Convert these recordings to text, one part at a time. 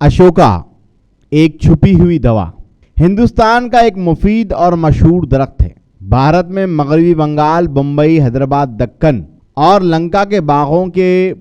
अशोका एक छुपी हुई दवा। हिंदुस्तान का एक मुफीद और मशहूर दरख्त है। भारत में मगरबी बंगाल, बम्बई, हैदराबाद, दक्कन और लंका के बागों के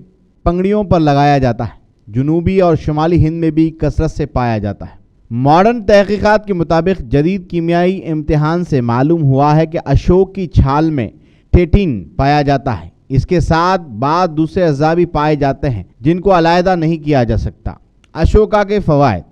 पंगड़ियों पर लगाया जाता है। जनूबी और शुमाली हिंद में भी कसरत से पाया जाता है। मॉडर्न तहकीकात के मुताबिक जदीद कीमियाई इम्तिहान से मालूम हुआ है कि अशोक की छाल में टेटिन पाया जाता है। इसके साथ बाद दूसरे अज़्ज़ा भी पाए जाते हैं जिनको अलहदा नहीं किया जा सकता। अशोका के फ़वाइद।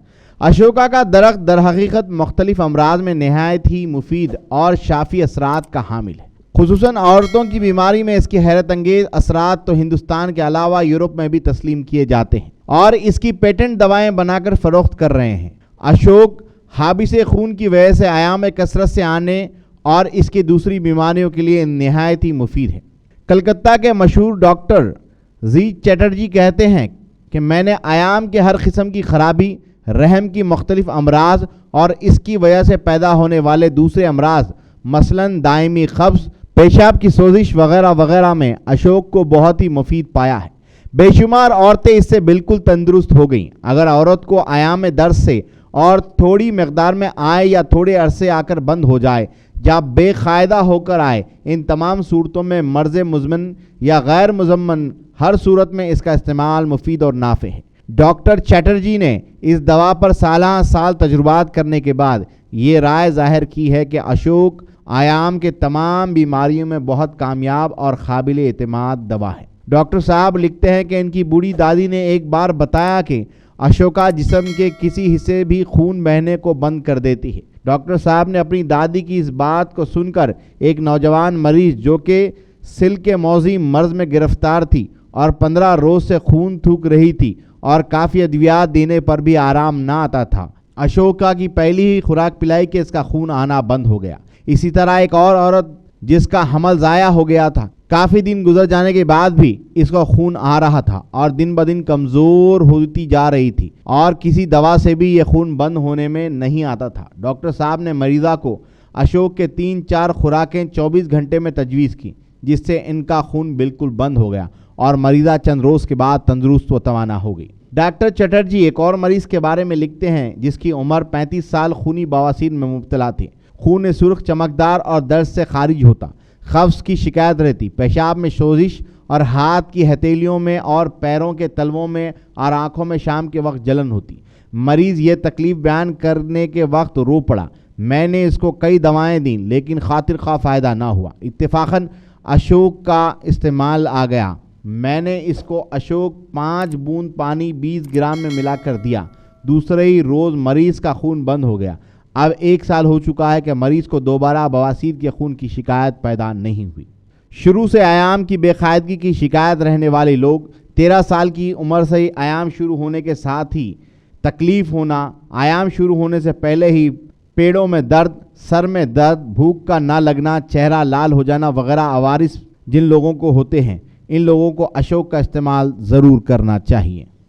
अशोका का दरख्त दरहकीकत मुख्तलिफ अमराज में नहायत ही मुफीद और शाफी असरात का हामिल है। खुसूसन औरतों की बीमारी में इसके हैरत अंगेज़ असरात तो हिंदुस्तान के अलावा यूरोप में भी तस्लीम किए जाते हैं और इसकी पेटेंट दवाएं बनाकर फ़रोख्त कर रहे हैं। अशोक हाबिस खून की वजह से आयाम कसरत से आने और इसकी दूसरी बीमारियों के लिए नहायत ही मुफीद है। कलकत्ता के मशहूर डॉक्टर जी चैटर्जी कहते हैं कि मैंने आयाम के हर किस्म की खराबी, रहम की मुख्तलिफ अमराज और इसकी वजह से पैदा होने वाले दूसरे अमराज मसलन दायमी कब्ज़, पेशाब की सोजिश वगैरह वगैरह में अशोक को बहुत ही मुफीद पाया है। बेशुमार औरतें इससे बिल्कुल तंदुरुस्त हो गईं। अगर औरत को आयाम दर्द से और थोड़ी मकदार में आए या थोड़े अरसे आकर बंद हो जाए या बेकायदा होकर आए, इन तमाम सूरतों में मर्ज़ मुज़मन या गैर मुज़म्मन हर सूरत में इसका इस्तेमाल मुफीद और नाफ़े है। डॉक्टर चैटर्जी ने इस दवा पर साल तजुर्बात करने के बाद ये राय ज़ाहिर की है कि अशोक आयाम के तमाम बीमारियों में बहुत कामयाब और काबिल एतमाद दवा है। डॉक्टर साहब लिखते हैं कि इनकी बूढ़ी दादी ने एक बार बताया कि अशोका जिस्म के किसी हिस्से भी खून बहने को बंद कर देती है। डॉक्टर साहब ने अपनी दादी की इस बात को सुनकर एक नौजवान मरीज जो कि सिल के मौजी मर्ज में गिरफ्तार थी और 15 रोज से खून थूक रही थी और काफ़ी अद्वियात देने पर भी आराम ना आता था, अशोका की पहली ही खुराक पिलाई के इसका खून आना बंद हो गया। इसी तरह एक और औरत जिसका हमल ज़ाया हो गया था, काफ़ी दिन गुजर जाने के बाद भी इसका खून आ रहा था और दिन ब दिन कमज़ोर होती जा रही थी और किसी दवा से भी ये खून बंद होने में नहीं आता था। डॉक्टर साहब ने मरीज़ा को अशोक के 3-4 खुराकें 24 घंटे में तजवीज़ की, जिससे इनका खून बिल्कुल बंद हो गया और मरीज़ा चंद रोज़ के बाद तंदुरुस्त व तवाना हो गई। डॉक्टर चटर्जी एक और मरीज़ के बारे में लिखते हैं जिसकी उम्र 35 साल खूनी बवासीर में मुब्तला थी। खून सुर्ख, चमकदार और दर्द से खारिज होता, कब्ज़ की शिकायत रहती, पेशाब में सोजिश और हाथ की हथेलियों में और पैरों के तलवों में और आँखों में शाम के वक्त जलन होती। मरीज़ ये तकलीफ़ बयान करने के वक्त रो पड़ा। मैंने इसको कई दवाएं दी लेकिन खातिर खा फ़ायदा ना हुआ। इत्तेफाकन अशोक का इस्तेमाल आ गया। मैंने इसको अशोक 5 बूंद पानी 20 ग्राम में मिलाकर दिया। दूसरे ही रोज़ मरीज़ का खून बंद हो गया। अब 1 साल हो चुका है कि मरीज़ को दोबारा बवासीर के खून की शिकायत पैदा नहीं हुई। शुरू से आयाम की बेकायदगी की शिकायत रहने वाले लोग 13 साल की उम्र से ही आयाम शुरू होने के साथ ही तकलीफ़ होना, आयाम शुरू होने से पहले ही पेड़ों में दर्द, सर में दर्द, भूख का ना लगना, चेहरा लाल हो जाना वगैरह अवारिस जिन लोगों को होते हैं, इन लोगों को अशोक का इस्तेमाल ज़रूर करना चाहिए।